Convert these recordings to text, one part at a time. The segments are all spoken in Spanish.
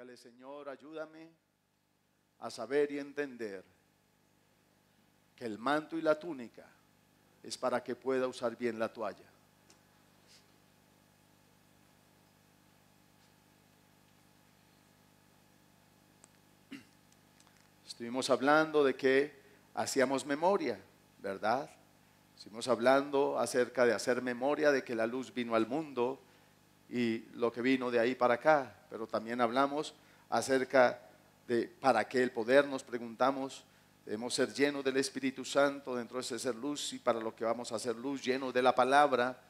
Dígale, Señor, ayúdame a saber y entender que el manto y la túnica es para que pueda usar bien la toalla. Estuvimos hablando de que hacíamos memoria, ¿verdad? Estuvimos hablando acerca de hacer memoria de que la luz vino al mundo y lo que vino de ahí para acá, pero también hablamos acerca de para qué el poder. Nos preguntamos, debemos ser llenos del Espíritu Santo, dentro de ese ser luz, y para lo que vamos a hacer luz, llenos de la palabra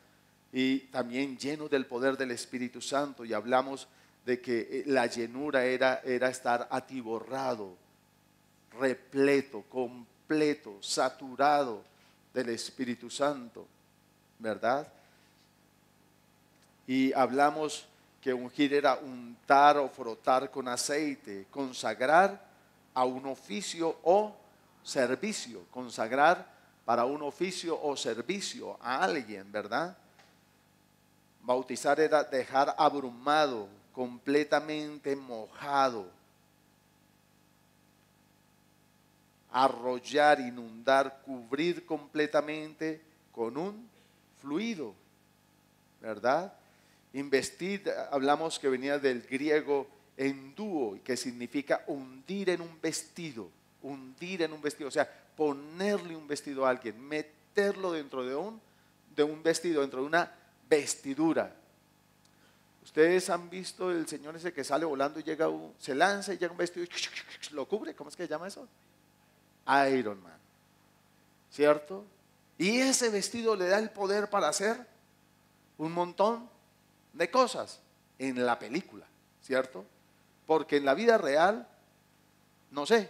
y también llenos del poder del Espíritu Santo. Y hablamos de que la llenura era estar atiborrado, repleto, completo, saturado del Espíritu Santo, ¿verdad? Y hablamos que ungir era untar o frotar con aceite, consagrar a un oficio o servicio, consagrar para un oficio o servicio a alguien, ¿verdad? Bautizar era dejar abrumado, completamente mojado, arrollar, inundar, cubrir completamente con un fluido, ¿verdad? Investir, hablamos que venía del griego enduo, que significa hundir en un vestido, o sea, ponerle un vestido a alguien, meterlo dentro de un vestido, dentro de una vestidura. Ustedes han visto el señor ese que sale volando y llega se lanza y llega un vestido y lo cubre. ¿Cómo es que se llama eso? Iron Man, ¿cierto? Y ese vestido le da el poder para hacer un montón de cosas en la película, ¿cierto? Porque en la vida real, no sé,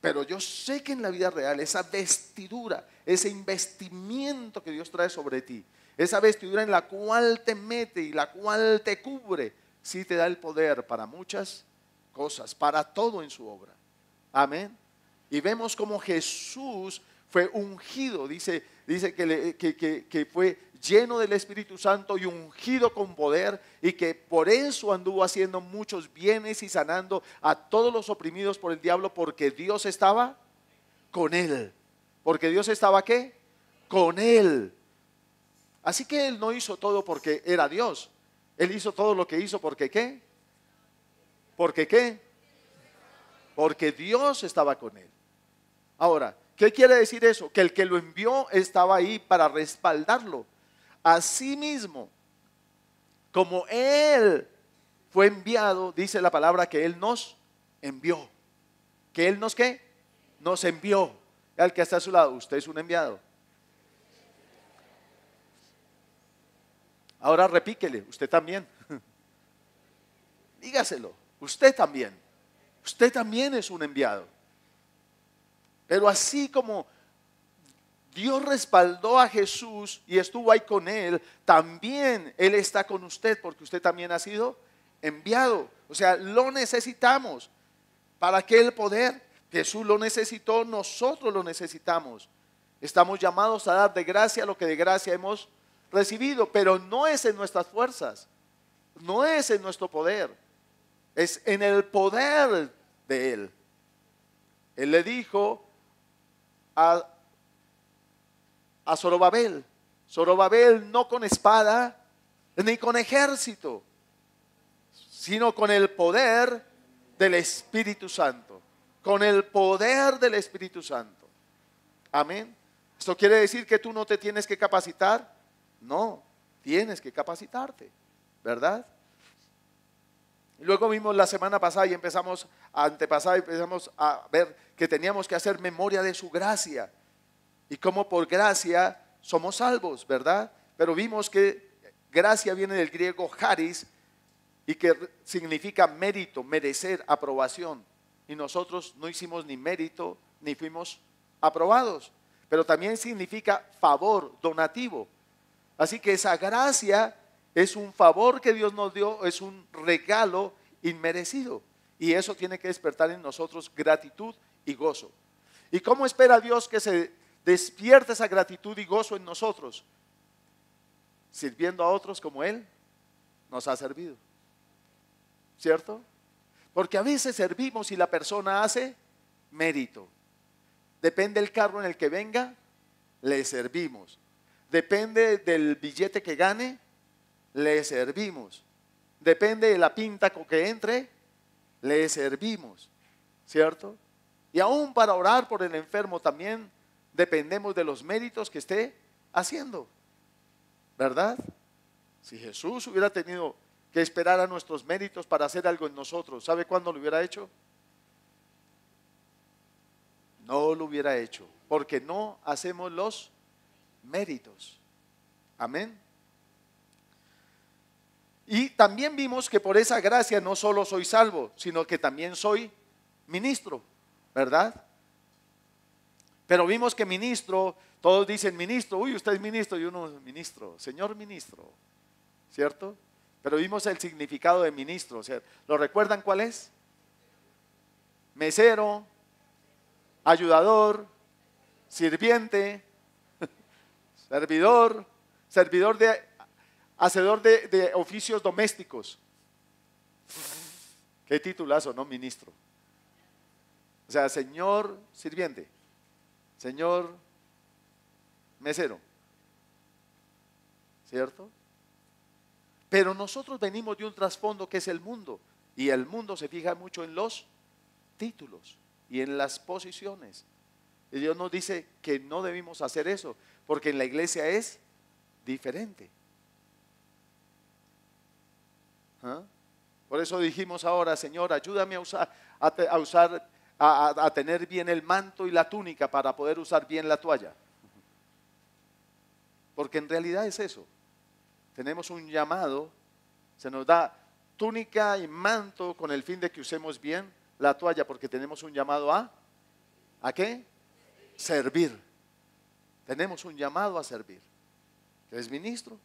pero yo sé que en la vida real esa vestidura, ese investimiento que Dios trae sobre ti, esa vestidura en la cual te mete y la cual te cubre, sí te da el poder para muchas cosas, para todo en su obra. Amén. Y vemos como Jesús fue ungido, dice que fue lleno del Espíritu Santo y ungido con poder, y que por eso anduvo haciendo muchos bienes y sanando a todos los oprimidos por el diablo, porque Dios estaba con él. Porque Dios estaba ¿qué? Con él. Así que él no hizo todo porque era Dios. Él hizo todo lo que hizo porque ¿qué? ¿Porque qué? Porque Dios estaba con él. Ahora, ¿qué quiere decir eso? Que el que lo envió estaba ahí para respaldarlo. Asimismo, como Él fue enviado, dice la palabra que Él nos envió. ¿Que Él nos qué? Nos envió. Al que está a su lado, usted es un enviado. Ahora repíquele, usted también. Dígaselo, usted también. Usted también es un enviado. Pero así como Dios respaldó a Jesús y estuvo ahí con él, también Él está con usted, porque usted también ha sido enviado. O sea, lo necesitamos. ¿Para qué el poder? Jesús lo necesitó, nosotros lo necesitamos. Estamos llamados a dar de gracia lo que de gracia hemos recibido, pero no es en nuestras fuerzas, no es en nuestro poder, es en el poder de Él. Él le dijo a Zorobabel, Zorobabel, no con espada ni con ejército, sino con el poder del Espíritu Santo, con el poder del Espíritu Santo. Amén. ¿Esto quiere decir que tú no te tienes que capacitar? No, tienes que capacitarte, ¿verdad? Y luego vimos la semana pasada y empezamos a ver que teníamos que hacer memoria de su gracia y cómo por gracia somos salvos, ¿verdad? Pero vimos que gracia viene del griego charis y que significa mérito, merecer, aprobación. Y nosotros no hicimos ni mérito ni fuimos aprobados, pero también significa favor, donativo. Así que esa gracia es un favor que Dios nos dio, es un regalo inmerecido, y eso tiene que despertar en nosotros gratitud y gozo. ¿Y cómo espera Dios que se despierte esa gratitud y gozo en nosotros? Sirviendo a otros como Él nos ha servido, ¿cierto? Porque a veces servimos y la persona hace mérito. Depende del carro en el que venga, le servimos. Depende del billete que gane, le servimos. Depende de la pinta con que entre, le servimos. ¿Cierto? Y aún para orar por el enfermo también dependemos de los méritos que esté haciendo. ¿Verdad? Si Jesús hubiera tenido que esperar a nuestros méritos para hacer algo en nosotros, ¿sabe cuándo lo hubiera hecho? No lo hubiera hecho, porque no hacemos los méritos. Amén. Y también vimos que por esa gracia no solo soy salvo, sino que también soy ministro, ¿verdad? Pero vimos que ministro, todos dicen ministro, uy, usted es ministro, y uno ministro, señor ministro, ¿cierto? Pero vimos el significado de ministro, o sea, ¿lo recuerdan cuál es? Mesero, ayudador, sirviente, servidor, hacedor de oficios domésticos. Qué titulazo, ¿no? Ministro. O sea, señor sirviente, señor mesero, ¿cierto? Pero nosotros venimos de un trasfondo que es el mundo, y el mundo se fija mucho en los títulos y en las posiciones. Y Dios nos dice que no debimos hacer eso, porque en la iglesia es diferente. ¿Ah? Por eso dijimos ahora, Señor, ayúdame a tener bien el manto y la túnica para poder usar bien la toalla. Porque en realidad es eso. Tenemos un llamado, se nos da túnica y manto con el fin de que usemos bien la toalla, porque tenemos un llamado ¿a qué? Servir. Tenemos un llamado a servir. ¿Qué es ministro?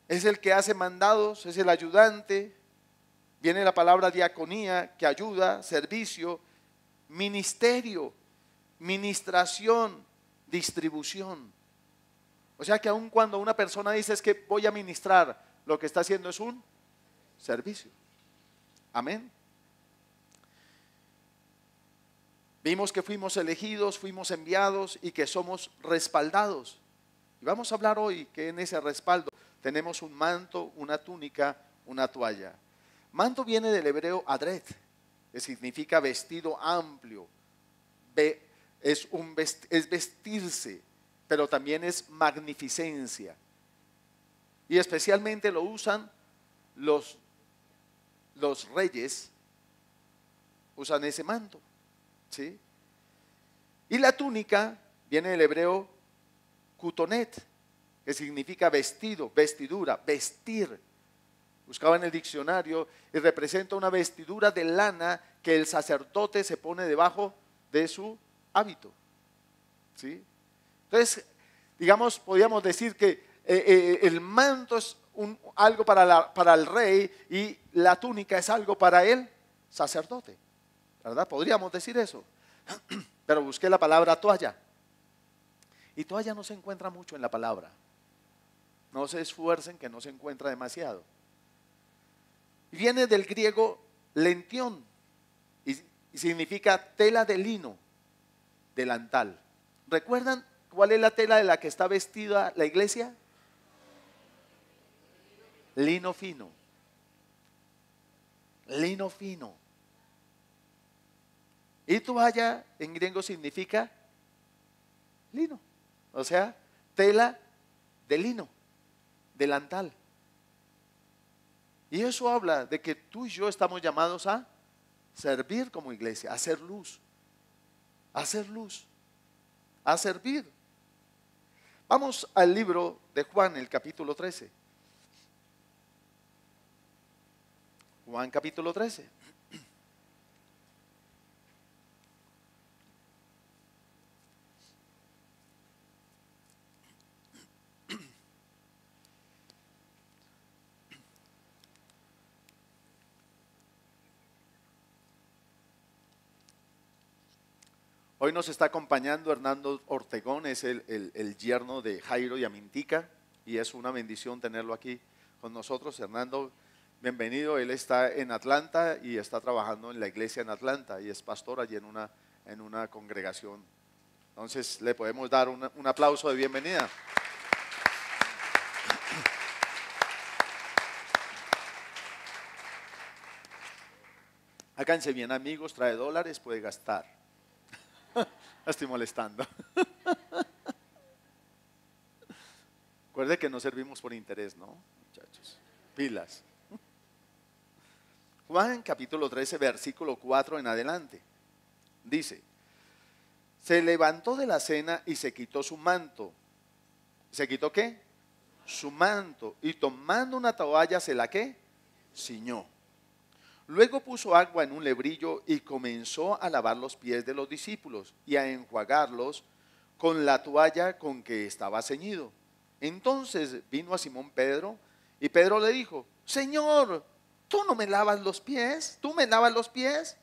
Es el que hace mandados, es el ayudante. Viene la palabra diaconía, que ayuda, servicio, ministerio, ministración, distribución. O sea que aun cuando una persona dice es que voy a ministrar, lo que está haciendo es un servicio. Amén. Vimos que fuimos elegidos, fuimos enviados y que somos respaldados. Y vamos a hablar hoy que en ese respaldo tenemos un manto, una túnica, una toalla. Manto viene del hebreo adret, que significa vestido amplio. Es vestirse, pero también es magnificencia. Y especialmente lo usan los reyes, usan ese manto, ¿sí? Y la túnica viene del hebreo kutonet, que significa vestido, vestidura, vestir. Buscaba en el diccionario y representa una vestidura de lana que el sacerdote se pone debajo de su hábito, ¿sí? Entonces, digamos, podríamos decir que el manto es algo para el rey y la túnica es algo para el sacerdote, ¿verdad? Podríamos decir eso. Pero busqué la palabra toalla. Y toalla no se encuentra mucho en la palabra. No se esfuercen que no se encuentra demasiado. Y viene del griego lentión y significa tela de lino, delantal. ¿Recuerdan cuál es la tela de la que está vestida la iglesia? Lino fino. Lino fino. Y toalla en griego significa lino, o sea, tela de lino, delantal. Y eso habla de que tú y yo estamos llamados a servir como iglesia, a hacer luz, a servir. Vamos al libro de Juan, el capítulo 13. Juan capítulo 13. Hoy nos está acompañando Hernando Ortegón, es el yerno de Jairo y Amintica, y es una bendición tenerlo aquí con nosotros. Hernando, bienvenido. Él está en Atlanta y está trabajando en la iglesia en Atlanta y es pastor allí en una congregación. Entonces le podemos dar un aplauso de bienvenida. Háganse bien amigos, trae dólares, puede gastar. La estoy molestando. Recuerde que no servimos por interés, ¿no, muchachos? Pilas. Juan capítulo 13, versículo 4 en adelante. Dice: se levantó de la cena y se quitó su manto. ¿Se quitó qué? Su manto. Y tomando una toalla se la ¿qué? Ciñó. Luego puso agua en un lebrillo y comenzó a lavar los pies de los discípulos y a enjuagarlos con la toalla con que estaba ceñido. Entonces vino a Simón Pedro y Pedro le dijo: Señor, ¿tú no me lavas los pies? ¿Tú me lavas los pies?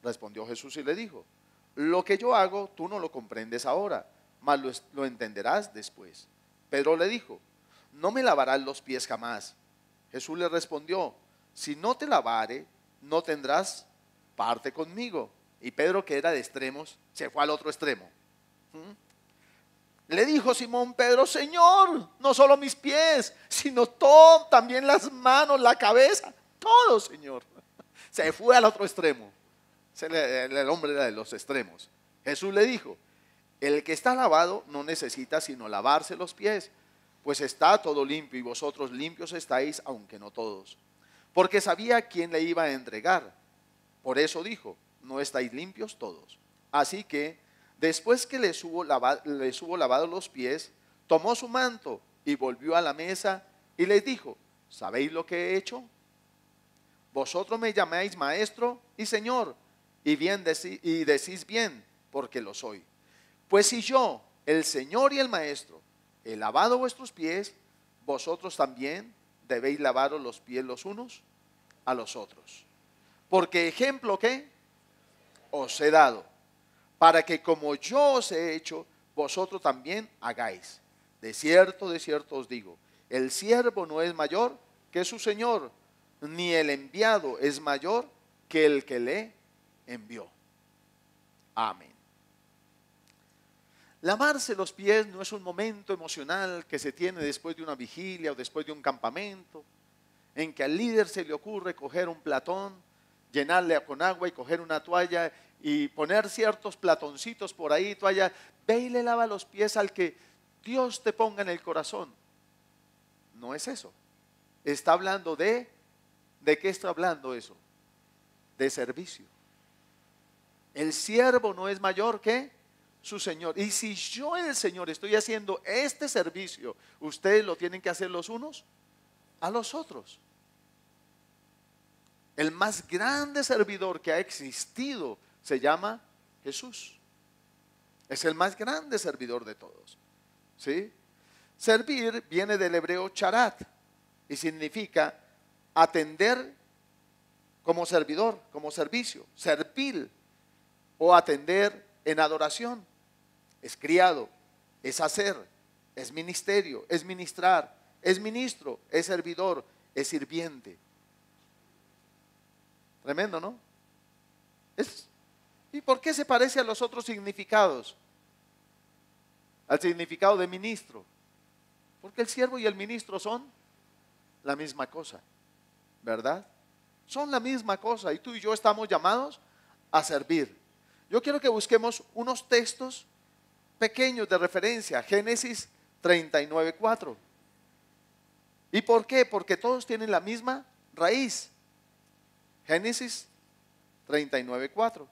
Respondió Jesús y le dijo: lo que yo hago tú no lo comprendes ahora, mas lo entenderás después. Pedro le dijo: no me lavarás los pies jamás. Jesús le respondió: si no te lavare, no tendrás parte conmigo. Y Pedro, que era de extremos, se fue al otro extremo. Le dijo Simón Pedro: Señor, no solo mis pies, sino todo, también las manos, la cabeza, todo, Señor. Se fue al otro extremo. El hombre era de los extremos. Jesús le dijo: el que está lavado no necesita sino lavarse los pies, pues está todo limpio y vosotros limpios estáis, aunque no todos. Porque sabía quién le iba a entregar. Por eso dijo: no estáis limpios todos. Así que después que les hubo lavado los pies, tomó su manto y volvió a la mesa y les dijo: ¿sabéis lo que he hecho? Vosotros me llamáis maestro y señor, y decís bien, porque lo soy. Pues si yo, el Señor y el Maestro, he lavado vuestros pies, vosotros también debéis lavaros los pies los unos a los otros. Porque ejemplo, ¿qué? Os he dado, para que como yo os he hecho, vosotros también hagáis. De cierto os digo, el siervo no es mayor que su Señor, ni el enviado es mayor que el que le envió. Amén. Lavarse los pies no es un momento emocional que se tiene después de una vigilia o después de un campamento, en que al líder se le ocurre coger un platón, llenarle con agua y coger una toalla y poner ciertos platoncitos por ahí, toalla. Ve y le lava los pies al que Dios te ponga en el corazón. No es eso. Está hablando ¿de qué está hablando eso? De servicio. El siervo no es mayor que su Señor. Y si yo, el Señor, estoy haciendo este servicio, ustedes lo tienen que hacer los unos a los otros. El más grande servidor que ha existido se llama Jesús. Es el más grande servidor de todos. ¿Sí? Servir viene del hebreo charat y significa atender como servidor, como servicio, servil o atender en adoración. Es criado, es hacer, es ministerio, es ministrar, es ministro, es servidor, es sirviente. Tremendo, ¿no? ¿Y por qué se parece a los otros significados? Al significado de ministro. Porque el siervo y el ministro son la misma cosa, ¿verdad? Son la misma cosa y tú y yo estamos llamados a servir. Yo quiero que busquemos unos textos pequeños de referencia. Génesis 39:4. ¿Y por qué? Porque todos tienen la misma raíz. Génesis 39:4.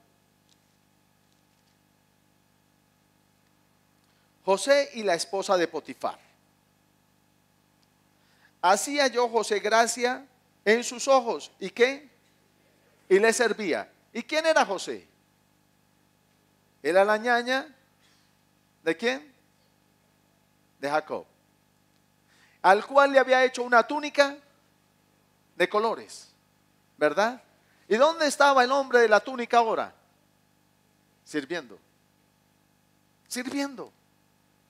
José y la esposa de Potifar. Así halló José gracia en sus ojos. ¿Y qué? Y le servía. ¿Y quién era José? Era la ñaña. ¿De quién? De Jacob. Al cual le había hecho una túnica de colores. ¿Verdad? ¿Y dónde estaba el hombre de la túnica ahora? Sirviendo. Sirviendo.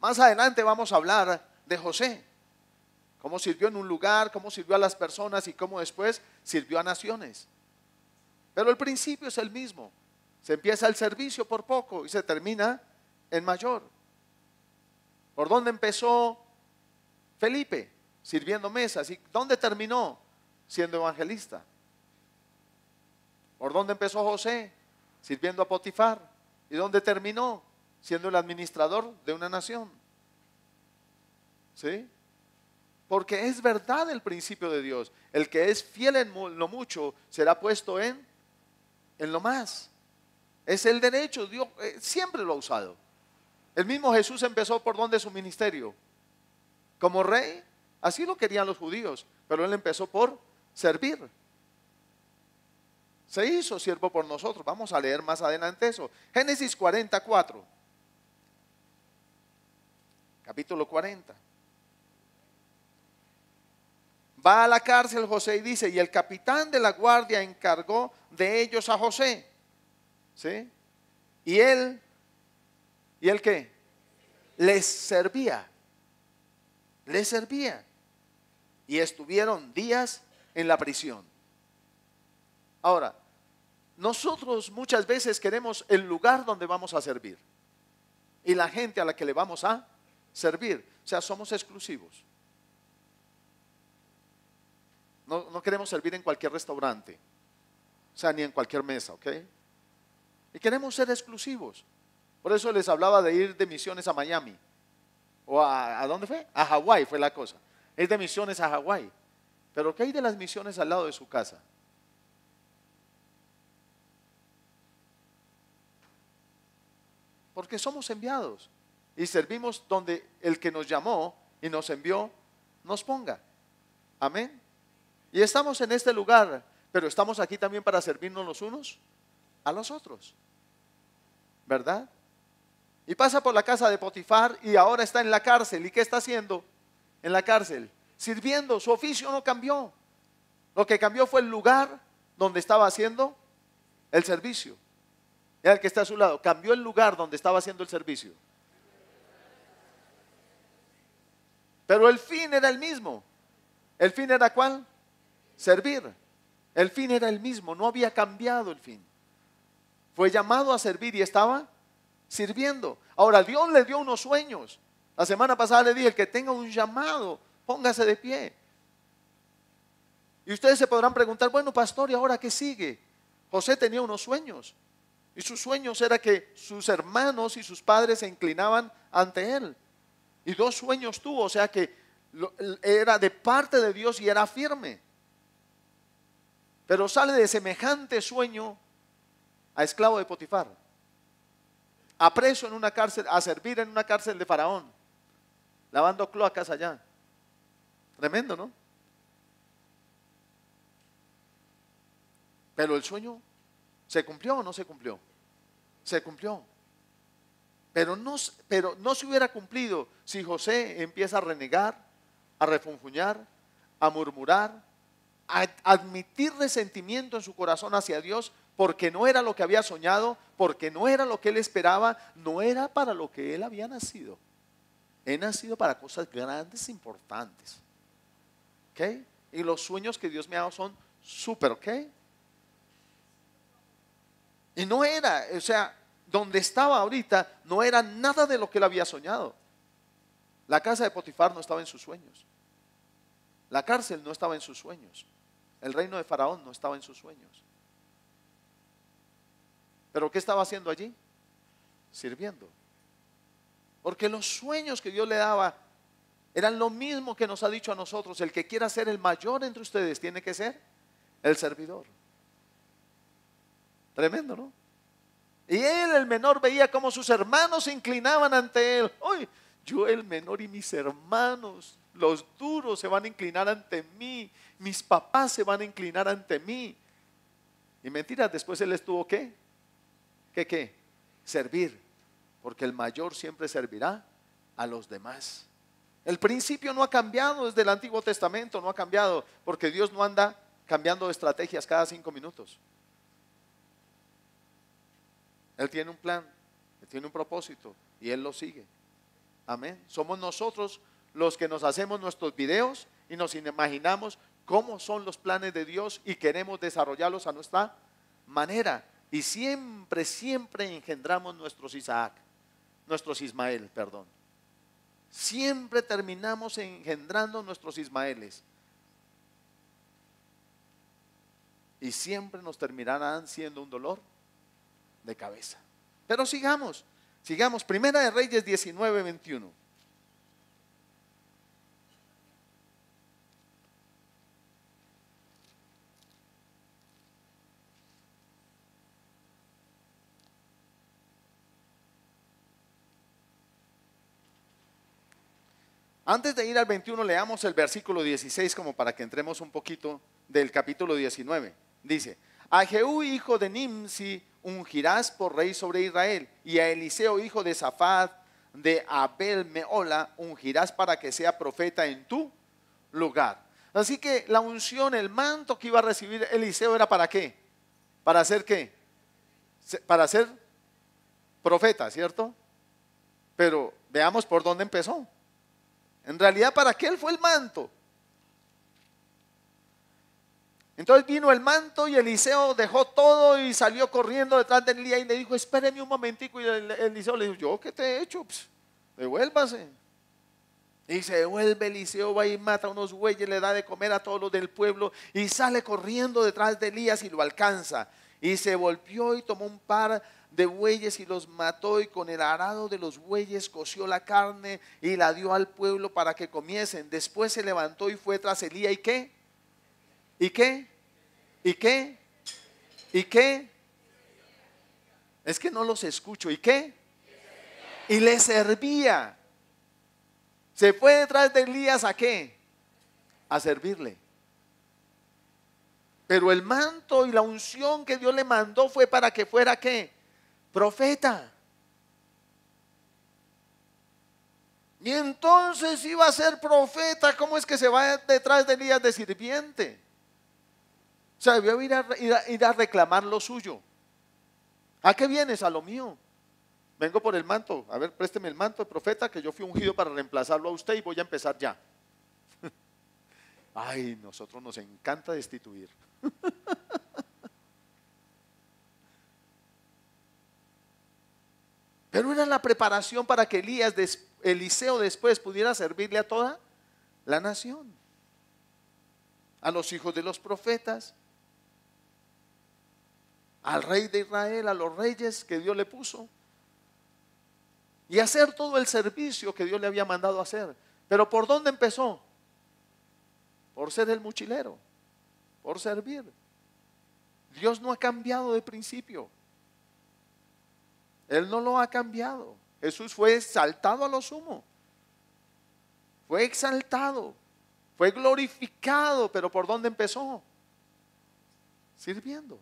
Más adelante vamos a hablar de José. cómo sirvió en un lugar, cómo sirvió a las personas y cómo después sirvió a naciones. Pero el principio es el mismo. Se empieza el servicio por poco y se termina en mayor. ¿Por dónde empezó Felipe? Sirviendo mesas. ¿Y dónde terminó? Siendo evangelista. ¿Por dónde empezó José? Sirviendo a Potifar. ¿Y dónde terminó? Siendo el administrador de una nación. ¿Sí? Porque es verdad el principio de Dios. El que es fiel en lo mucho será puesto en lo más. Es el derecho. Dios siempre lo ha usado. El mismo Jesús empezó por donde su ministerio. Como rey, así lo querían los judíos. Pero él empezó por servir. Se hizo siervo por nosotros. Vamos a leer más adelante eso. Génesis 44. Capítulo 40. Va a la cárcel José y dice, y el capitán de la guardia encargó de ellos a José. ¿Sí? Y él ¿qué? Les servía. Les servía. Y estuvieron días en la prisión. Ahora, nosotros muchas veces queremos el lugar donde vamos a servir. Y la gente a la que le vamos a servir. O sea, somos exclusivos. No queremos servir en cualquier restaurante. O sea, ni en cualquier mesa, ¿ok? Y queremos ser exclusivos. Por eso les hablaba de ir de misiones a Miami. ¿O a dónde fue? A Hawái fue la cosa. Ir de misiones a Hawái. Pero ¿qué hay de las misiones al lado de su casa? Porque somos enviados. Y servimos donde el que nos llamó y nos envió nos ponga. Amén. Y estamos en este lugar, pero estamos aquí también para servirnos los unos a los otros. ¿Verdad? Y pasa por la casa de Potifar y ahora está en la cárcel. ¿Y qué está haciendo en la cárcel? Sirviendo. Su oficio no cambió. Lo que cambió fue el lugar donde estaba haciendo el servicio. Y el que está a su lado, cambió el lugar donde estaba haciendo el servicio. Pero el fin era el mismo. ¿El fin era cuál? Servir. El fin era el mismo, no había cambiado el fin. Fue llamado a servir y estaba sirviendo. Ahora Dios le dio unos sueños. La semana pasada le dije, el que tenga un llamado, póngase de pie. Y ustedes se podrán preguntar, bueno, pastor, ¿y ahora qué sigue? José tenía unos sueños. Y sus sueños era que sus hermanos y sus padres se inclinaban ante él. Y 2 sueños tuvo, o sea que era de parte de Dios y era firme. Pero sale de semejante sueño a esclavo de Potifar, a preso en una cárcel, a servir en una cárcel de Faraón, lavando cloacas allá. Tremendo, ¿no? Pero el sueño ¿se cumplió o no se cumplió? Se cumplió. Pero no se hubiera cumplido si José empieza a renegar, a refunfuñar, a murmurar, a admitir resentimiento en su corazón hacia Dios, porque no era lo que había soñado, porque no era lo que él esperaba, no era para lo que él había nacido. He nacido para cosas grandes e importantes. ¿Ok? Y los sueños que Dios me ha dado son súper, ¿ok? Y no era, o sea, donde estaba ahorita no era nada de lo que él había soñado. La casa de Potifar no estaba en sus sueños. La cárcel no estaba en sus sueños. El reino de Faraón no estaba en sus sueños. ¿Pero qué estaba haciendo allí? Sirviendo. Porque los sueños que Dios le daba eran lo mismo que nos ha dicho a nosotros. El que quiera ser el mayor entre ustedes tiene que ser el servidor. Tremendo, ¿no? Y él, el menor, veía cómo sus hermanos se inclinaban ante él. ¡Ay! Yo, el menor, y mis hermanos, los duros, se van a inclinar ante mí. Mis papás se van a inclinar ante mí. Y mentiras, después él estuvo ¿qué? ¿Qué? Servir. Porque el mayor siempre servirá a los demás. El principio no ha cambiado desde el Antiguo Testamento, no ha cambiado. Porque Dios no anda cambiando de estrategias cada 5 minutos. Él tiene un plan, Él tiene un propósito y Él lo sigue. Amén. Somos nosotros los que nos hacemos nuestros videos y nos imaginamos cómo son los planes de Dios y queremos desarrollarlos a nuestra manera. Y siempre, siempre engendramos nuestros Isaac, nuestros Ismael, perdón. Siempre terminamos engendrando nuestros Ismaeles. Y siempre nos terminarán siendo un dolor de cabeza. Pero sigamos. Primera de Reyes 19:21. Antes de ir al 21, leamos el versículo 16 como para que entremos un poquito del capítulo 19. Dice: a Jehú hijo de Nimsi ungirás por rey sobre Israel, y a Eliseo hijo de Safat de Abel Meola ungirás para que sea profeta en tu lugar. Así que la unción, el manto que iba a recibir Eliseo era ¿para qué? ¿Para hacer qué? Para ser profeta, ¿cierto? Pero veamos por dónde empezó. En realidad, ¿para qué él fue el manto? Entonces vino el manto y Eliseo dejó todo y salió corriendo detrás de Elías y le dijo: espéreme un momentico. Y Eliseo le dijo: ¿yo qué te he hecho? Pues, devuélvase. Y se devuelve Eliseo, va y mata a unos bueyes, le da de comer a todos los del pueblo y sale corriendo detrás de Elías y lo alcanza. Y se volvió y tomó un par de bueyes y los mató, y con el arado de los bueyes coció la carne y la dio al pueblo para que comiesen. Después se levantó y fue tras Elías. ¿Y qué? ¿Y qué? ¿Y qué? ¿Y qué? Es que no los escucho. ¿Y qué? Y le servía. Se fue detrás de Elías ¿a qué? A servirle. Pero el manto y la unción que Dios le mandó fue para que fuera ¿qué? Profeta. Y entonces iba a ser profeta. ¿Cómo es que se va detrás de Elías de sirviente? O sea, debió ir a reclamar lo suyo. ¿A qué vienes? A lo mío. Vengo por el manto. A ver, présteme el manto de profeta, que yo fui ungido para reemplazarlo a usted y voy a empezar ya. Ay, nosotros nos encanta destituir. Pero era la preparación para que Eliseo después pudiera servirle a toda la nación, a los hijos de los profetas, al rey de Israel, a los reyes que Dios le puso, y hacer todo el servicio que Dios le había mandado hacer. Pero ¿por dónde empezó? Por ser el mochilero, por servir. Dios no ha cambiado de principio. Él no lo ha cambiado. Jesús fue exaltado a lo sumo. Fue exaltado. Fue glorificado. Pero ¿por dónde empezó? Sirviendo.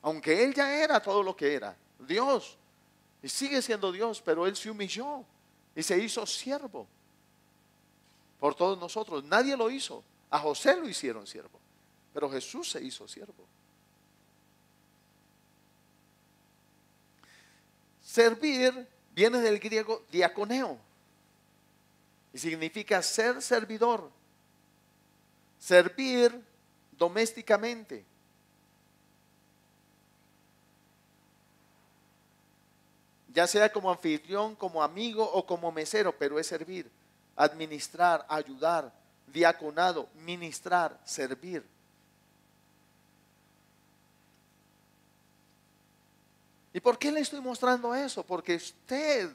Aunque Él ya era todo lo que era, Dios. Y sigue siendo Dios, pero Él se humilló y se hizo siervo por todos nosotros. Nadie lo hizo. A José lo hicieron siervo, pero Jesús se hizo siervo. Servir viene del griego diaconeo y significa ser servidor, servir domésticamente. Ya sea como anfitrión, como amigo o como mesero, pero es servir, administrar, ayudar, diaconado, ministrar, servir. ¿Y por qué le estoy mostrando eso? Porque usted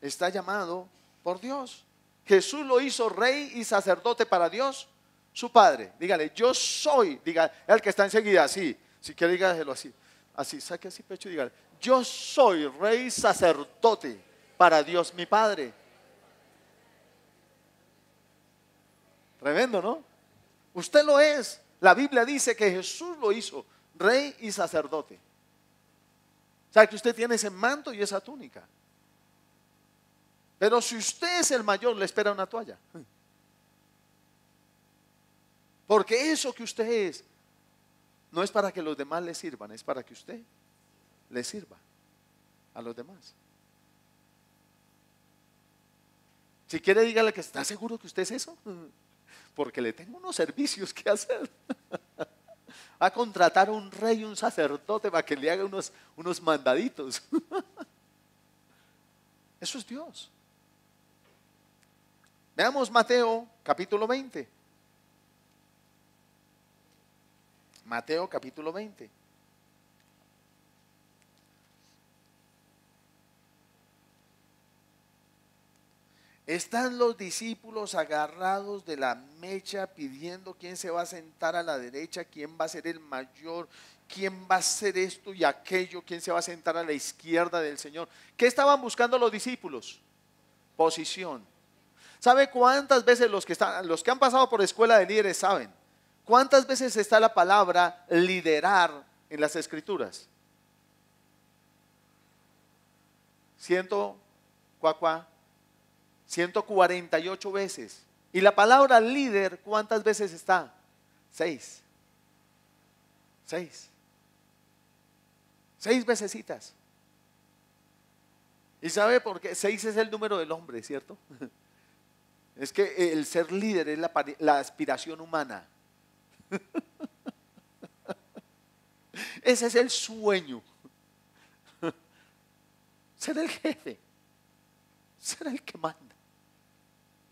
está llamado por Dios. Jesús lo hizo rey y sacerdote para Dios, su Padre. Dígale: yo soy. Diga, el que está enseguida, así. Si quiere, dígaselo así. Así, saque así pecho y dígale: yo soy rey y sacerdote para Dios, mi Padre. Tremendo, ¿no? Usted lo es. La Biblia dice que Jesús lo hizo rey y sacerdote. O sea, que usted tiene ese manto y esa túnica. Pero si usted es el mayor, le espera una toalla. Porque eso que usted es no es para que los demás le sirvan, es para que usted le sirva a los demás. Si quiere, dígale que está seguro que usted es eso, porque le tengo unos servicios que hacer. Va a contratar a un rey, un sacerdote para que le haga unos mandaditos. Eso es Dios. Veamos Mateo capítulo 20. Mateo capítulo 20. Están los discípulos agarrados de la mecha pidiendo quién se va a sentar a la derecha, quién va a ser el mayor, quién va a hacer esto y aquello, quién se va a sentar a la izquierda del Señor. ¿Qué estaban buscando los discípulos? Posición. ¿Sabe cuántas veces los que han pasado por escuela de líderes saben? ¿Cuántas veces está la palabra liderar en las escrituras? Cuacua. 148 veces. Y la palabra líder, ¿cuántas veces está? 6. 6 vecesitas. ¿Y sabe por qué? 6 es el número del hombre, ¿cierto? Es que el ser líder es la aspiración humana. Ese es el sueño. Ser el jefe. Ser el que manda.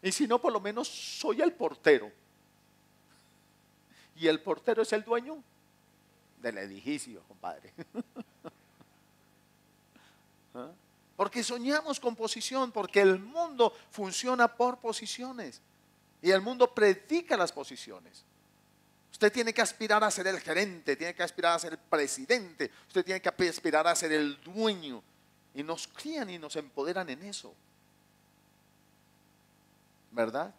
Y si no, por lo menos soy el portero. Y el portero es el dueño del edificio, compadre. ¿Ah? Porque soñamos con posición, porque el mundo funciona por posiciones. Y el mundo predica las posiciones. Usted tiene que aspirar a ser el gerente, tiene que aspirar a ser el presidente, usted tiene que aspirar a ser el dueño. Y nos crían y nos empoderan en eso. ¿Verdad?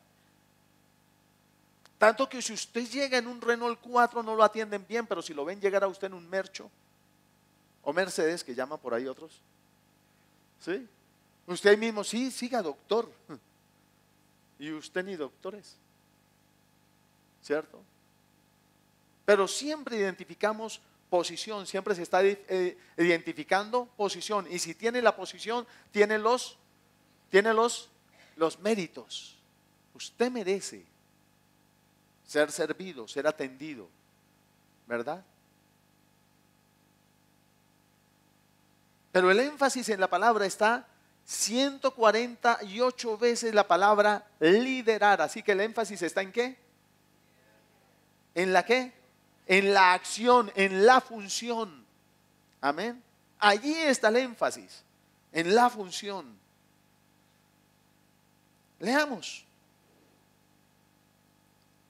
Tanto que si usted llega en un Renault 4 no lo atienden bien, pero si lo ven llegar a usted en un Mercho o Mercedes, que llaman por ahí otros, ¿sí? Usted ahí mismo, sí, siga doctor. Y usted ni doctor es, ¿cierto? Pero siempre identificamos posición, siempre se está identificando posición. Y si tiene la posición, tiene los méritos. Usted merece ser servido, ser atendido, ¿verdad? Pero el énfasis en la palabra está 148 veces la palabra liderar. Así que el énfasis está ¿en qué? ¿En la qué? En la acción, en la función. Amén. Allí está el énfasis, en la función. Leamos.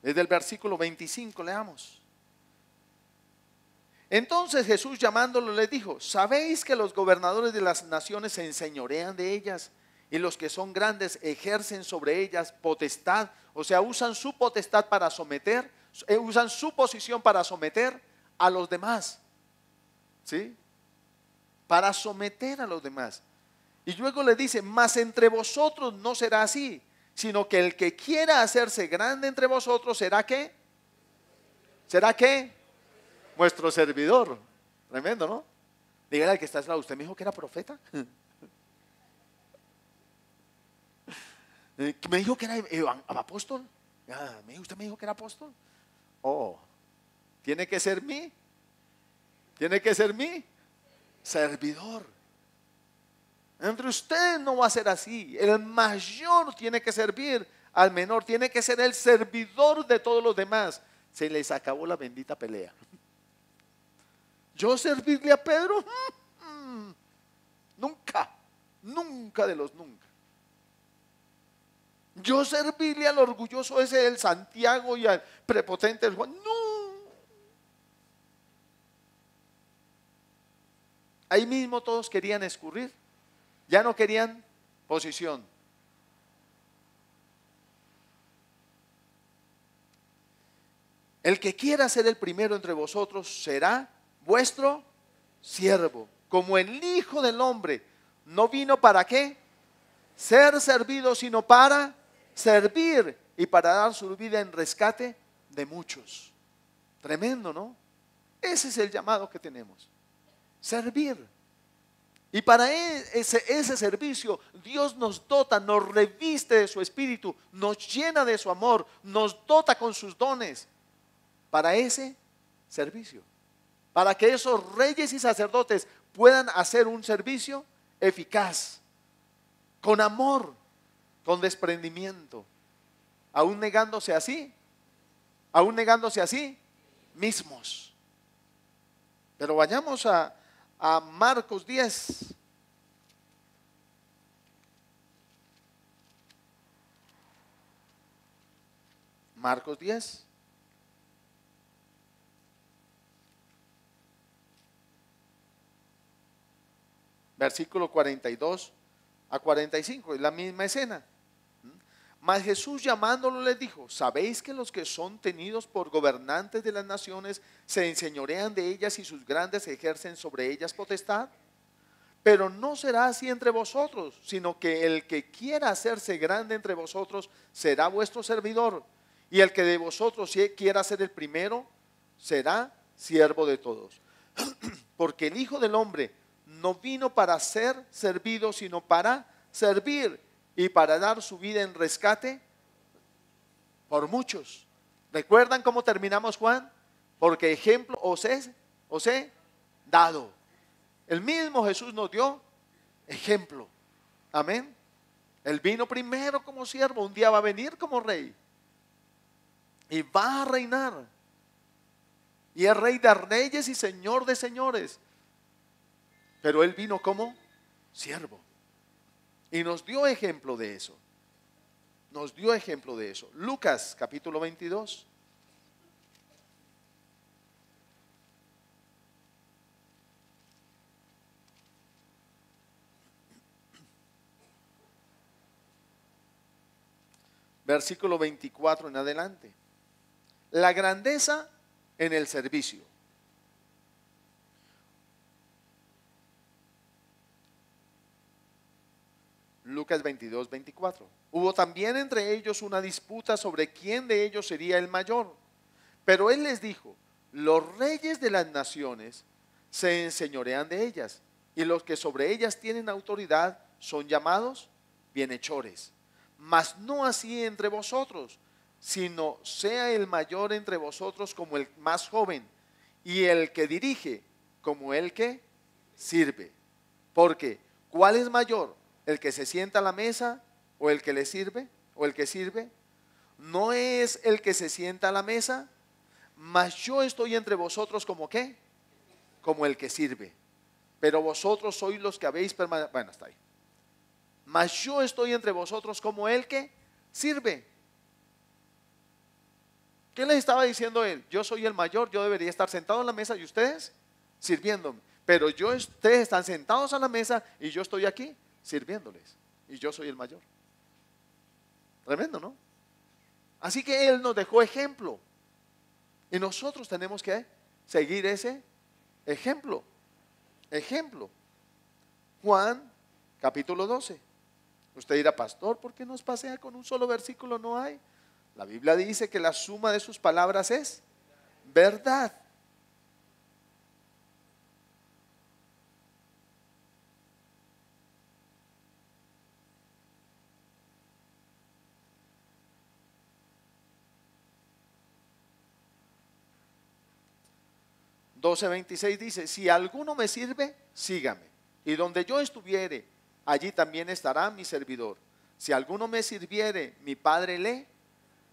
Desde el versículo 25 leamos. Entonces Jesús llamándolo les dijo: ¿sabéis que los gobernadores de las naciones se enseñorean de ellas y los que son grandes ejercen sobre ellas potestad? O sea, usan su potestad para someter, usan su posición para someter a los demás. ¿Sí? Para someter a los demás. Y luego le dice: mas entre vosotros no será así, sino que el que quiera hacerse grande entre vosotros será ¿qué? ¿Será qué? Vuestro servidor. Tremendo, ¿no? Dígale al que está al lado: ¿usted me dijo que era profeta? ¿Me dijo que era apóstol? ¿Usted me dijo que era apóstol? Oh, tiene que ser mí. Tiene que ser mí servidor. Entre ustedes no va a ser así. El mayor tiene que servir al menor, tiene que ser el servidor de todos los demás. Se les acabó la bendita pelea. Yo servirle a Pedro, nunca, nunca de los nunca. Yo servirle al orgulloso ese del Santiago y al prepotente del Juan, no. Ahí mismo todos querían escurrir. Ya no querían posición. El que quiera ser el primero entre vosotros será vuestro siervo, como el Hijo del Hombre no vino para qué, ser servido, sino para servir y para dar su vida en rescate de muchos. Tremendo, ¿no? Ese es el llamado que tenemos: servir. Y para ese servicio Dios nos dota, nos reviste de su espíritu, nos llena de su amor, nos dota con sus dones para ese servicio. Para que esos reyes y sacerdotes puedan hacer un servicio eficaz, con amor, con desprendimiento, aún negándose así mismos. Pero vayamos a Marcos 10. Marcos 10. Versículo 42 a 45, es la misma escena. Mas Jesús llamándolo les dijo: ¿sabéis que los que son tenidos por gobernantes de las naciones se enseñorean de ellas y sus grandes ejercen sobre ellas potestad? Pero no será así entre vosotros, sino que el que quiera hacerse grande entre vosotros será vuestro servidor, y el que de vosotros quiera ser el primero será siervo de todos. Porque el Hijo del Hombre no vino para ser servido, sino para servir y para dar su vida en rescate por muchos. ¿Recuerdan cómo terminamos, Juan? Porque ejemplo os he dado. El mismo Jesús nos dio ejemplo. Amén. Él vino primero como siervo, un día va a venir como rey y va a reinar. Y es rey de reyes y señor de señores. Pero Él vino como siervo. Y nos dio ejemplo de eso. Nos dio ejemplo de eso. Lucas capítulo 22. Versículo 24 en adelante. La grandeza en el servicio. Lucas 22, 24. Hubo también entre ellos una disputa sobre quién de ellos sería el mayor. Pero él les dijo: los reyes de las naciones se enseñorean de ellas, y los que sobre ellas tienen autoridad son llamados bienhechores. Mas no así entre vosotros, sino sea el mayor entre vosotros como el más joven, y el que dirige como el que sirve. Porque ¿cuál es mayor? ¿El que se sienta a la mesa o el que le sirve o el que sirve? ¿No es el que se sienta a la mesa? Mas yo estoy entre vosotros como ¿qué? Como el que sirve. Pero vosotros sois los que habéis permanecido. Bueno, está ahí. Mas yo estoy entre vosotros como el que sirve. ¿Qué les estaba diciendo él? Yo soy el mayor, yo debería estar sentado en la mesa y ustedes sirviéndome. Pero ustedes están sentados a la mesa y yo estoy aquí sirviéndoles. Y yo soy el mayor. Tremendo, ¿no? Así que él nos dejó ejemplo. Y nosotros tenemos que seguir ese ejemplo. Ejemplo. Juan capítulo 12. Usted dirá: pastor, ¿por qué nos pasea con un solo versículo? No hay. La Biblia dice que la suma de sus palabras es verdad. Mateo 12:26 dice: si alguno me sirve, sígame. Y donde yo estuviere, allí también estará mi servidor. Si alguno me sirviere, mi Padre le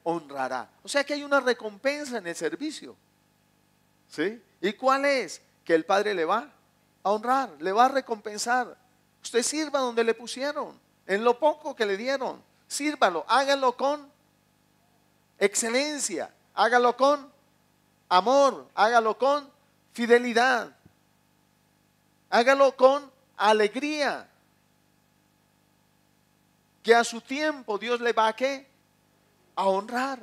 honrará. O sea que hay una recompensa en el servicio. ¿Sí? ¿Y cuál es? Que el Padre le va a honrar, le va a recompensar. Usted sirva donde le pusieron, en lo poco que le dieron. Sírvalo, hágalo con excelencia, hágalo con amor, hágalo con fidelidad, hágalo con alegría. Que a su tiempo Dios le va a ¿qué? A honrar.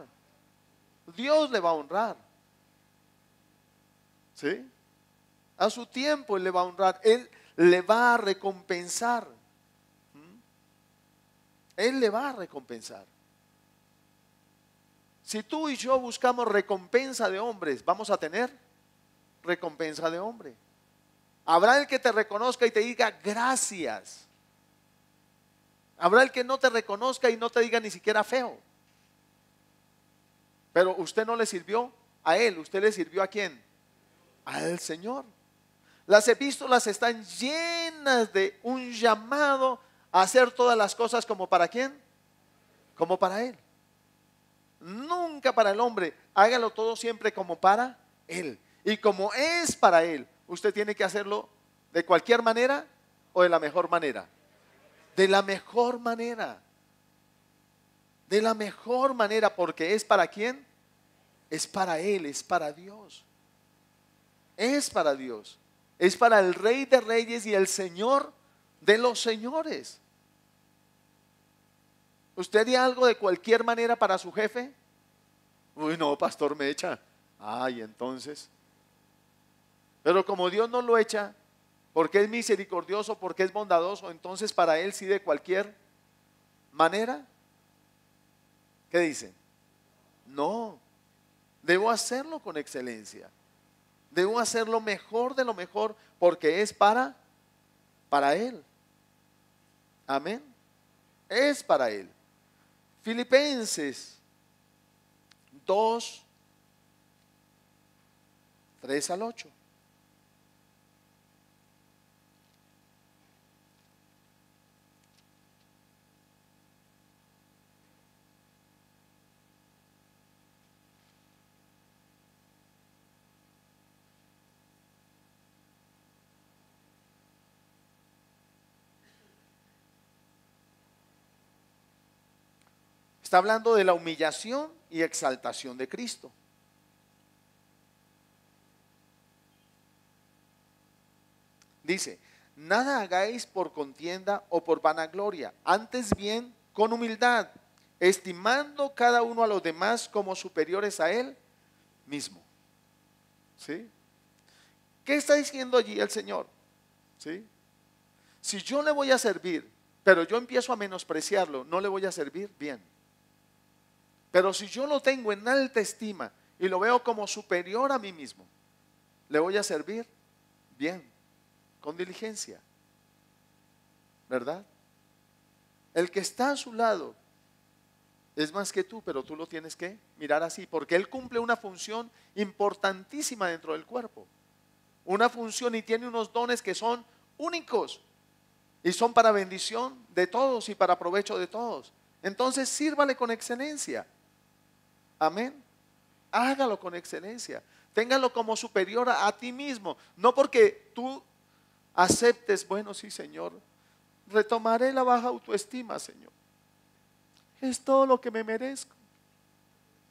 Dios le va a honrar. ¿Sí? A su tiempo Él le va a honrar. Él le va a recompensar. Él le va a recompensar. Si tú y yo buscamos recompensa de hombres, vamos a tener recompensa de hombre. Habrá el que te reconozca y te diga gracias. Habrá el que no te reconozca y no te diga ni siquiera feo. Pero usted no le sirvió a él, usted le sirvió ¿a quién? Al Señor. Las epístolas están llenas de un llamado a hacer todas las cosas como para quién, como para Él. Nunca para el hombre, hágalo todo siempre como para Él. Y como es para Él, usted tiene que hacerlo de cualquier manera o de la mejor manera. De la mejor manera. De la mejor manera, porque es para quién, es para Él, es para Dios. Es para Dios. Es para el Rey de Reyes y el Señor de los señores. ¿Usted haría algo de cualquier manera para su jefe? Uy, no, pastor, me echa. Ay, entonces. Pero como Dios no lo echa, porque es misericordioso, porque es bondadoso, entonces para Él sí de cualquier manera. ¿Qué dicen? No, debo hacerlo con excelencia. Debo hacer lo mejor de lo mejor porque es para Él. Amén. Es para Él. Filipenses 2, 3 al 8. Está hablando de la humillación y exaltación de Cristo. Dice, nada hagáis por contienda o por vanagloria, antes bien con humildad, estimando cada uno a los demás como superiores a él mismo. ¿Sí? ¿Qué está diciendo allí el Señor? ¿Sí? Si yo le voy a servir, pero yo empiezo a menospreciarlo, no le voy a servir bien. Pero si yo lo tengo en alta estima y lo veo como superior a mí mismo, le voy a servir bien, con diligencia. ¿Verdad? El que está a su lado es más que tú, pero tú lo tienes que mirar así, porque él cumple una función importantísima dentro del cuerpo. Una función y tiene unos dones que son únicos y son para bendición de todos y para provecho de todos. Entonces sírvale con excelencia. Amén. Hágalo con excelencia. Téngalo como superior a ti mismo. No porque tú aceptes, bueno, sí, Señor, retomaré la baja autoestima, Señor. Es todo lo que me merezco.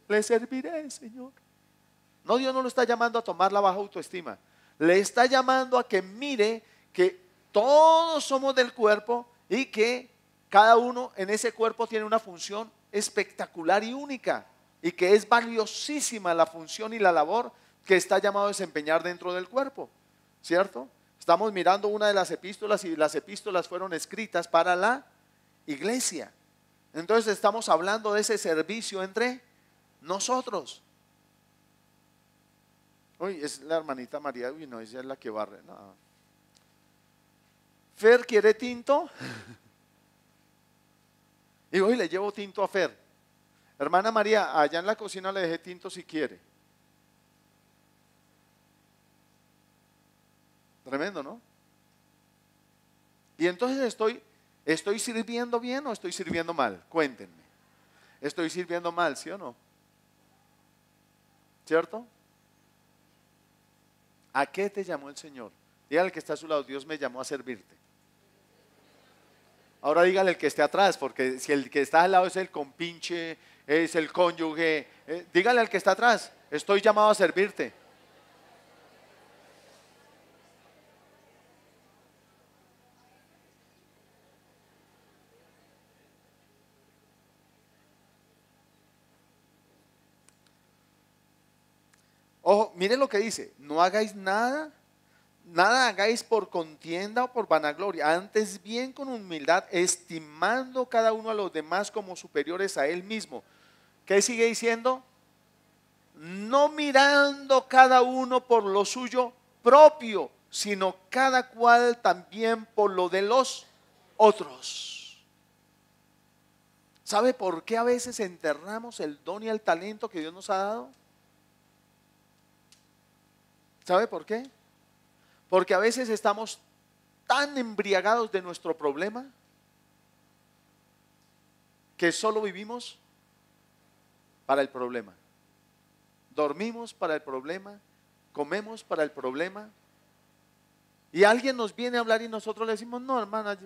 Le serviré, Señor. No, Dios no lo está llamando a tomar la baja autoestima. Le está llamando a que mire que todos somos del cuerpo y que cada uno en ese cuerpo tiene una función espectacular y única. Y que es valiosísima la función y la labor que está llamado a desempeñar dentro del cuerpo, ¿cierto? Estamos mirando una de las epístolas y las epístolas fueron escritas para la iglesia. Entonces estamos hablando de ese servicio entre nosotros. Uy, es la hermanita María, uy, no, ella es la que barre. No. Fer, ¿quiere tinto? Y hoy le llevo tinto a Fer. Hermana María, allá en la cocina le dejé tinto si quiere. Tremendo, ¿no? Y entonces ¿estoy sirviendo bien o estoy sirviendo mal? Cuéntenme. ¿Estoy sirviendo mal, sí o no? ¿Cierto? ¿A qué te llamó el Señor? Dígale al que está a su lado, Dios me llamó a servirte. Ahora dígale al que esté atrás, porque si el que está al lado es el compinche, es el cónyuge, dígale al que está atrás, estoy llamado a servirte. Ojo, miren lo que dice, no hagáis nada hagáis por contienda o por vanagloria, antes bien con humildad, estimando cada uno a los demás como superiores a él mismo. ¿Qué sigue diciendo? No mirando cada uno por lo suyo propio, sino cada cual también por lo de los otros. ¿Sabe por qué a veces enterramos el don y el talento que Dios nos ha dado? ¿Sabe por qué? Porque a veces estamos tan embriagados de nuestro problema que solo vivimos para el problema. Dormimos para el problema, comemos para el problema. Y alguien nos viene a hablar y nosotros le decimos, no, hermana,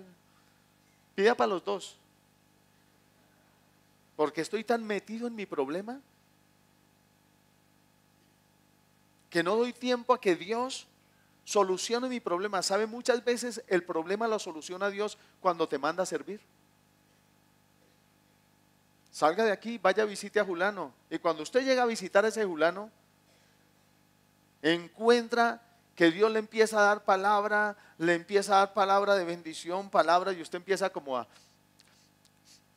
pida para los dos. Porque estoy tan metido en mi problema que no doy tiempo a que Dios solucione mi problema. ¿Sabe? Muchas veces el problema lo soluciona Dios cuando te manda a servir. Salga de aquí, vaya, visite a Julano. Y cuando usted llega a visitar a ese Julano, encuentra que Dios le empieza a dar palabra, le empieza a dar palabra de bendición, palabra, y usted empieza como a...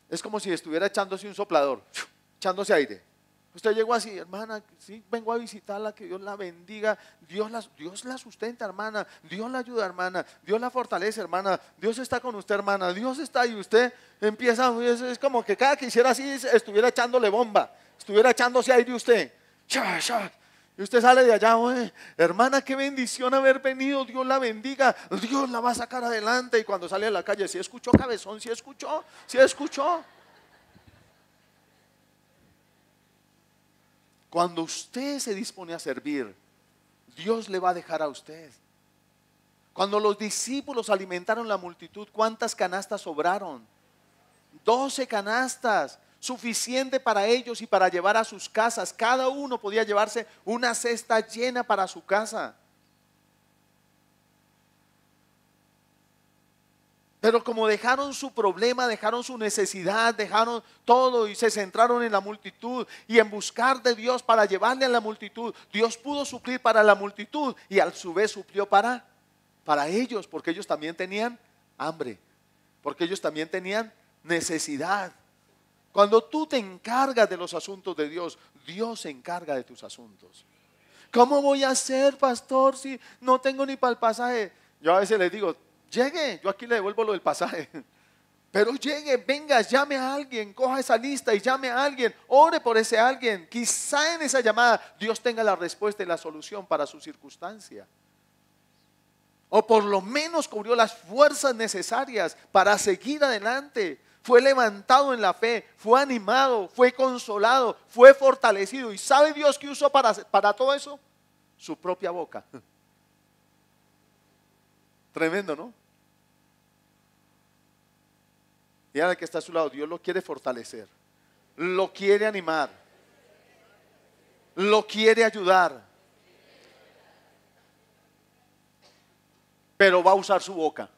Es como si estuviera echándose un soplador, echándose aire. Usted llegó así, hermana, sí, vengo a visitarla, que Dios la bendiga, Dios la sustenta, hermana, Dios la ayuda, hermana, Dios la fortalece, hermana, Dios está con usted, hermana, Dios está, y usted empieza, es como que cada que hiciera así, estuviera echándole bomba, estuviera echándose aire usted, y usted sale de allá, hermana, qué bendición haber venido, Dios la bendiga, Dios la va a sacar adelante. Y cuando sale a la calle, ¿sí escuchó, cabezón? ¿Sí escuchó? ¿Sí escuchó? Cuando usted se dispone a servir, Dios le va a dejar a usted. Cuando los discípulos alimentaron la multitud, ¿cuántas canastas sobraron? 12 canastas, suficiente para ellos y para llevar a sus casas. Cada uno podía llevarse una cesta llena para su casa. Pero como dejaron su problema, dejaron su necesidad, dejaron todo y se centraron en la multitud y en buscar de Dios para llevarle a la multitud, Dios pudo suplir para la multitud y a su vez suplió para ellos, porque ellos también tenían hambre, porque ellos también tenían necesidad. Cuando tú te encargas de los asuntos de Dios, Dios se encarga de tus asuntos. ¿Cómo voy a hacer, pastor, si no tengo ni para el pasaje? Yo a veces les digo, llegue, yo aquí le devuelvo lo del pasaje. Pero llegue, venga, llame a alguien, coja esa lista y llame a alguien, ore por ese alguien. Quizá en esa llamada Dios tenga la respuesta y la solución para su circunstancia. O por lo menos cubrió las fuerzas necesarias para seguir adelante. Fue levantado en la fe, fue animado, fue consolado, fue fortalecido. ¿Y sabe Dios qué usó para todo eso? Su propia boca. Tremendo, ¿no? Y ahora que está a su lado, Dios lo quiere fortalecer, lo quiere animar, lo quiere ayudar, pero va a usar su boca.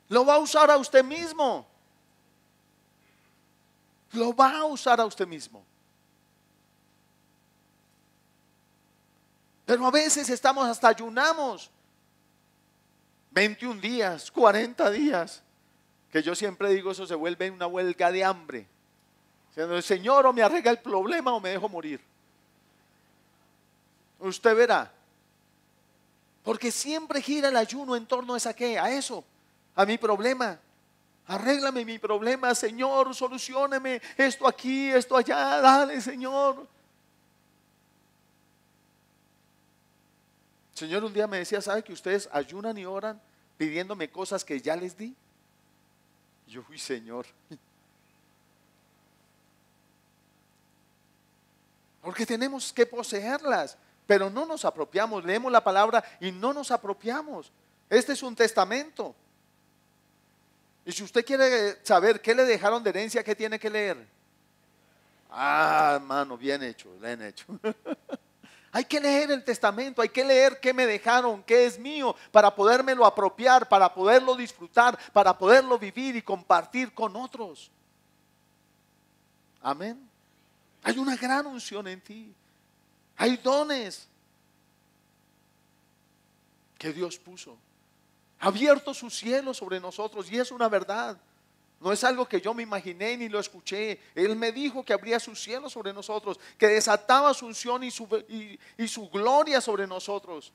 Lo va a usar a usted mismo. Lo va a usar a usted mismo. Pero a veces estamos hasta ayunamos 21 días, 40 días, que yo siempre digo, eso se vuelve una huelga de hambre. Diciendo, Señor, o me arregla el problema o me dejo morir. Usted verá. Porque siempre gira el ayuno en torno a qué, a eso, a mi problema. Arréglame mi problema, Señor, solucióneme esto aquí, esto allá, dale, Señor. El Señor un día me decía, ¿sabe que ustedes ayunan y oran pidiéndome cosas que ya les di? Y yo, uy, Señor. Porque tenemos que poseerlas, pero no nos apropiamos. Leemos la palabra y no nos apropiamos. Este es un testamento. Y si usted quiere saber qué le dejaron de herencia, ¿qué tiene que leer? Ah, hermano, bien hecho, bien hecho. Hay que leer el testamento, hay que leer qué me dejaron, qué es mío, para podérmelo apropiar, para poderlo disfrutar, para poderlo vivir y compartir con otros. Amén. Hay una gran unción en ti. Hay dones que Dios puso. Ha abierto su cielo sobre nosotros y es una verdad. No es algo que yo me imaginé ni lo escuché. Él me dijo que abría su cielo sobre nosotros, que desataba su unción y su gloria sobre nosotros,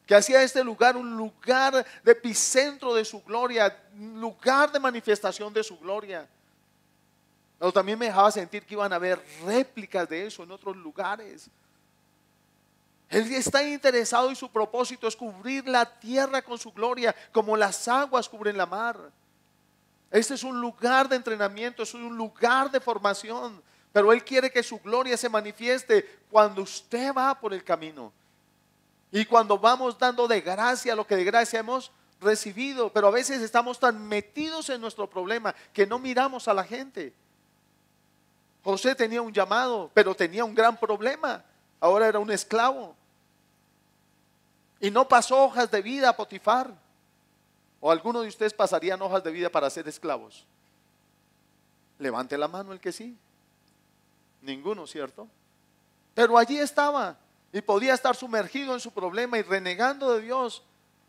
que hacía este lugar un lugar de epicentro de su gloria, un lugar de manifestación de su gloria. Pero también me dejaba sentir que iban a haber réplicas de eso en otros lugares. Él está interesado y su propósito es cubrir la tierra con su gloria, como las aguas cubren la mar. Este es un lugar de entrenamiento, es un lugar de formación, pero Él quiere que su gloria se manifieste cuando usted va por el camino y cuando vamos dando de gracia lo que de gracia hemos recibido. Pero a veces estamos tan metidos en nuestro problema que no miramos a la gente. José tenía un llamado, pero tenía un gran problema. Ahora era un esclavo y no pasó hojas de vida a Potifar. ¿O alguno de ustedes pasarían hojas de vida para ser esclavos? Levante la mano el que sí. Ninguno, ¿cierto? Pero allí estaba y podía estar sumergido en su problema y renegando de Dios.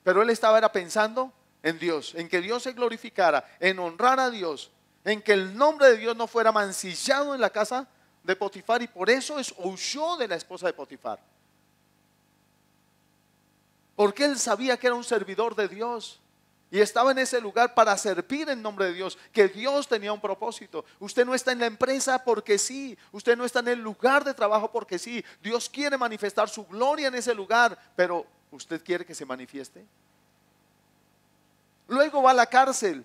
Pero él era pensando en Dios, en que Dios se glorificara, en honrar a Dios, en que el nombre de Dios no fuera mancillado en la casa de Potifar. Y por eso huyó de la esposa de Potifar, porque él sabía que era un servidor de Dios. Y estaba en ese lugar para servir en nombre de Dios, que Dios tenía un propósito. Usted no está en la empresa porque sí. Usted no está en el lugar de trabajo porque sí. Dios quiere manifestar su gloria en ese lugar, pero ¿usted quiere que se manifieste? Luego va a la cárcel.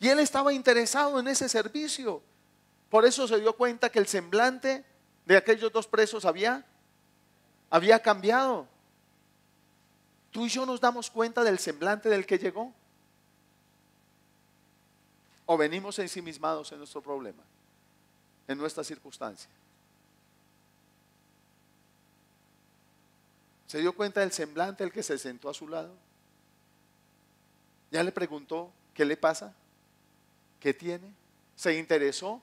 Y él estaba interesado en ese servicio. Por eso se dio cuenta que el semblante de aquellos dos presos había cambiado. Tú y yo nos damos cuenta del semblante del que llegó, o venimos ensimismados en nuestro problema, en nuestra circunstancia. ¿Se dio cuenta del semblante del que se sentó a su lado? Ya le preguntó qué le pasa, qué tiene, se interesó.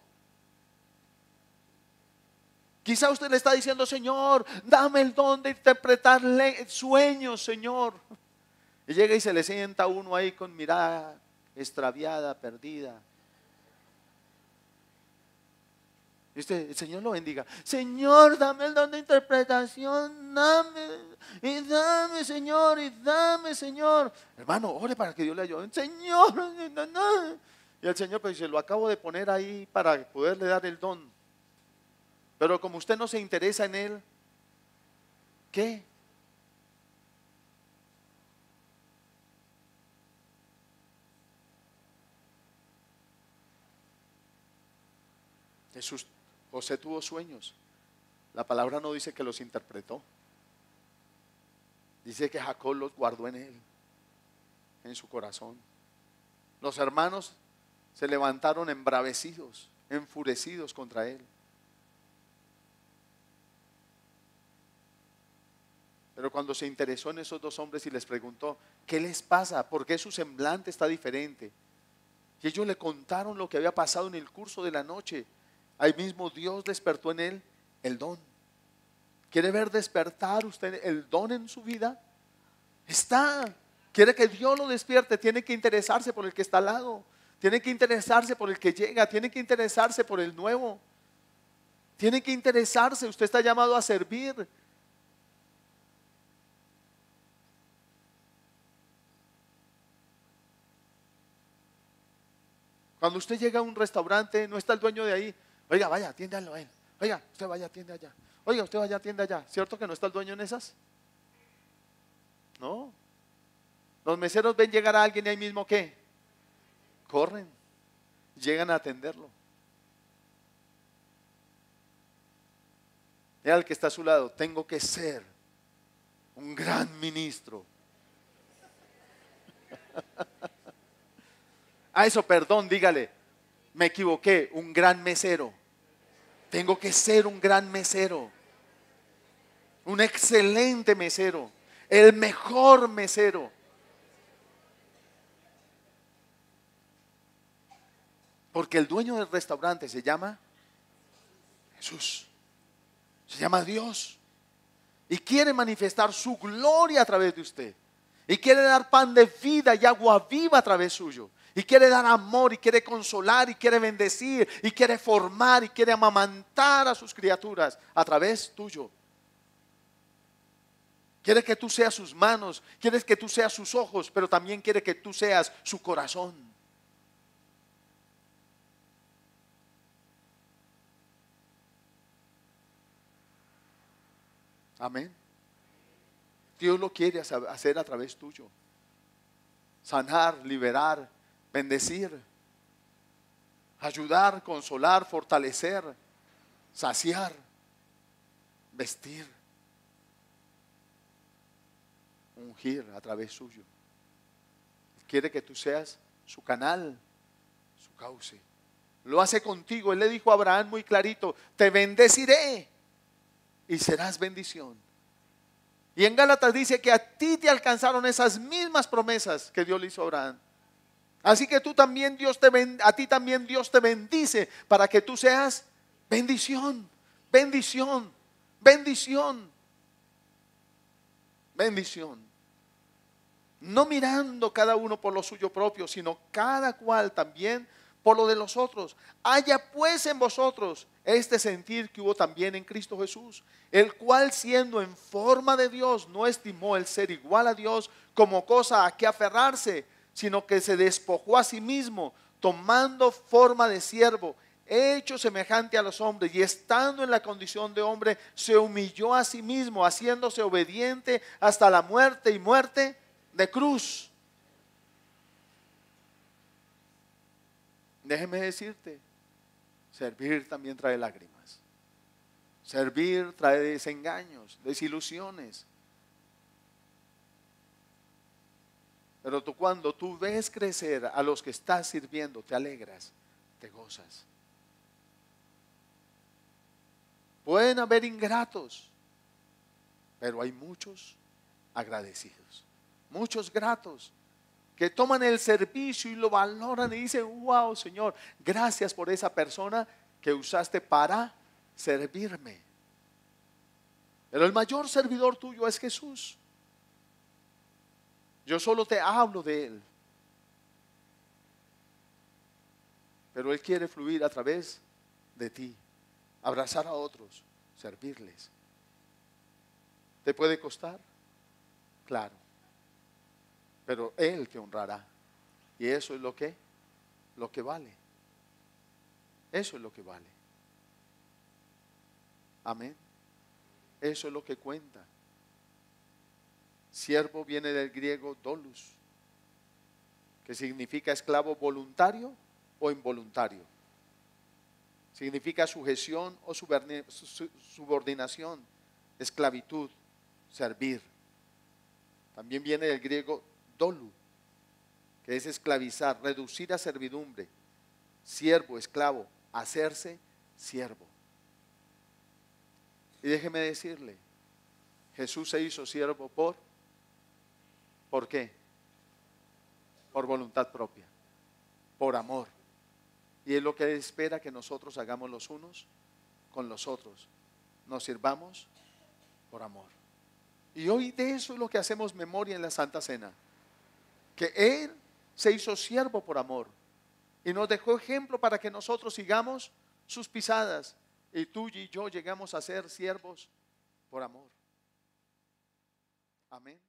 Quizá usted le está diciendo: Señor, dame el don de interpretar sueños, Señor. Y llega y se le sienta uno ahí con mirada extraviada, perdida. Y usted: el Señor lo bendiga. Señor, dame el don de interpretación, dame, Señor, y dame, Señor. Hermano, ore para que Dios le ayude. Señor, no. Y el Señor pues dice: lo acabo de poner ahí para poderle dar el don. Pero como usted no se interesa en él, ¿qué? José tuvo sueños. La palabra no dice que los interpretó. Dice que Jacob los guardó en él, en su corazón. Los hermanos se levantaron embravecidos, enfurecidos contra él. Pero cuando se interesó en esos dos hombres y les preguntó: ¿qué les pasa? ¿Por qué su semblante está diferente? Y ellos le contaron lo que había pasado en el curso de la noche. Ahí mismo Dios despertó en él el don. ¿Quiere ver despertar usted el don en su vida? Quiere que Dios lo despierte. Tiene que interesarse por el que está al lado. Tiene que interesarse por el que llega. Tiene que interesarse por el nuevo. Tiene que interesarse. Usted está llamado a servir. Cuando usted llega a un restaurante, no está el dueño de ahí: oiga, vaya, atiéndalo a él. Oiga, usted vaya, atiende allá. Oiga, usted vaya, atiende allá. ¿Cierto que no está el dueño en esas? No. Los meseros ven llegar a alguien y ahí mismo ¿qué? Corren, llegan a atenderlo. Y al que está a su lado: tengo que ser un gran ministro. A eso, perdón, dígale: me equivoqué, un gran mesero. Tengo que ser un gran mesero, un excelente mesero, el mejor mesero. Porque el dueño del restaurante se llama Jesús, se llama Dios, y quiere manifestar su gloria a través de usted, y quiere dar pan de vida y agua viva a través suyo. Y quiere dar amor, y quiere consolar, y quiere bendecir, y quiere formar, y quiere amamantar a sus criaturas a través tuyo. Quiere que tú seas sus manos, quiere que tú seas sus ojos, pero también quiere que tú seas su corazón. Amén. Dios lo quiere hacer a través tuyo. Sanar, liberar, bendecir, ayudar, consolar, fortalecer, saciar, vestir, ungir a través suyo. Quiere que tú seas su canal, su cauce. Lo hace contigo. Él le dijo a Abraham muy clarito: te bendeciré y serás bendición. Y en Gálatas dice que a ti te alcanzaron esas mismas promesas que Dios le hizo a Abraham. Así que tú también, a ti también Dios te bendice para que tú seas bendición, bendición, bendición, bendición. No mirando cada uno por lo suyo propio, sino cada cual también por lo de los otros. Haya pues en vosotros este sentir que hubo también en Cristo Jesús, el cual siendo en forma de Dios no estimó el ser igual a Dios como cosa a que aferrarse, sino que se despojó a sí mismo, tomando forma de siervo, hecho semejante a los hombres, y estando en la condición de hombre, se humilló a sí mismo, haciéndose obediente hasta la muerte, y muerte de cruz. Déjeme decirte, servir también trae lágrimas. Servir trae desengaños, desilusiones. Pero cuando tú ves crecer a los que estás sirviendo, te alegras, te gozas. Pueden haber ingratos, pero hay muchos agradecidos, muchos gratos, que toman el servicio y lo valoran y dicen: wow, Señor, gracias por esa persona que usaste para servirme. Pero el mayor servidor tuyo es Jesús. Yo solo te hablo de Él, pero Él quiere fluir a través de ti, abrazar a otros, servirles. ¿Te puede costar? Claro, pero Él te honrará, y eso es lo que vale. Eso es lo que vale. Amén. Eso es lo que cuenta. Siervo viene del griego doulos, que significa esclavo voluntario o involuntario. Significa sujeción o subordinación, esclavitud, servir. También viene del griego dolu, que es esclavizar, reducir a servidumbre. Siervo, esclavo, hacerse siervo. Y déjeme decirle, Jesús se hizo siervo ¿por qué? Por voluntad propia, por amor. Y es lo que espera que nosotros hagamos los unos con los otros. Nos sirvamos por amor. Y hoy de eso es lo que hacemos memoria en la Santa Cena. Que Él se hizo siervo por amor. Y nos dejó ejemplo para que nosotros sigamos sus pisadas. Y tú y yo llegamos a ser siervos por amor. Amén.